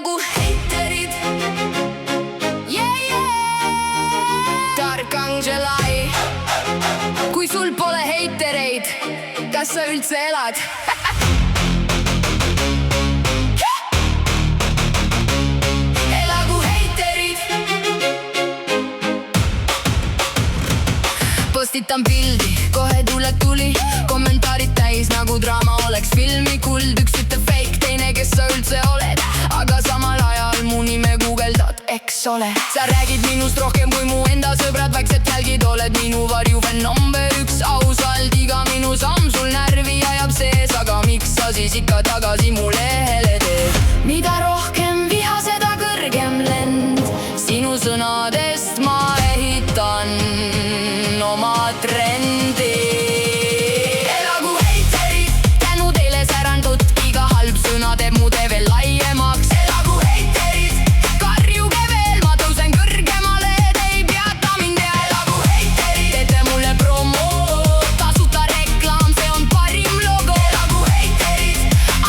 elagu heiterid, tark Angelai. Kui sul pole heitereid, kas sa üldse elad? Elagu heiterid. Postitan pildi, kohe tuleb tuli, kommentaarid täis nagu draama oleks filmi kuld. Üks ütleb fake, teine kes sa üldse oled, aga samal ajal mu nime guugeldad, eks ole. Sa räägid minust rohkem kui mu enda sõbrad, vaikselt jälgid, oled minu varjufänn number üks. Ausalt, iga minu samm sul närvi ajab sees, aga miks sa siis ikka tagasi mu lehele teed? Mida rohkem viha, seda kõrgem lend, sinu sõnadest ma ehitan oma trendi. Elagu heiterid, tänu teile säran tutk, iga halb sõna teeb mu tee veel laiemaks. Elagu heiterid, karjuge veel, ma tõusen kõrgemale, te ei peata mind ja elagu heiterid. Teete mulle promo, tasuta reklaam, see on parim logo. Elagu heiterid,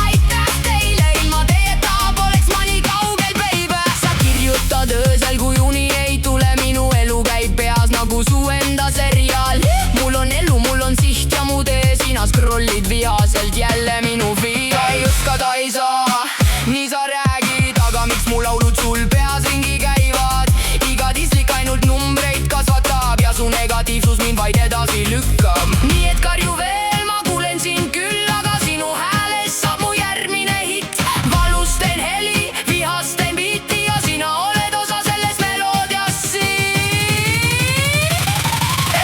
aitäh teile, ilma teeta poleks ma nii kaugel, baby. Sa kirjutad öösel, kui uni ei tule, minu elu käib peas nagu su enda seriaal. Mul on elu, mul on siht ja mu tee, sina scrollid vihaselt jälle minu feed. Ei oska, ta ei saa, nii sa räägid, aga miks mu laulud sul peas ringi käivad? Iga dislik ainult numbreid kasvatab ja su negatiivsus mind vaid edasi lükkab. Nii et karju veel, ma kuulen sind küll, aga sinu hääles saab mu järgmine hitt. Valus teen heli, vihast teen biiti ja sina oled osa sellest meloodiast siin.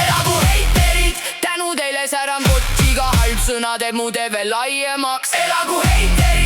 Elagu heiterid, tänu teile säran pott, iga halb sõna teeb mu tee veel laiemaks. Elagu heiterid.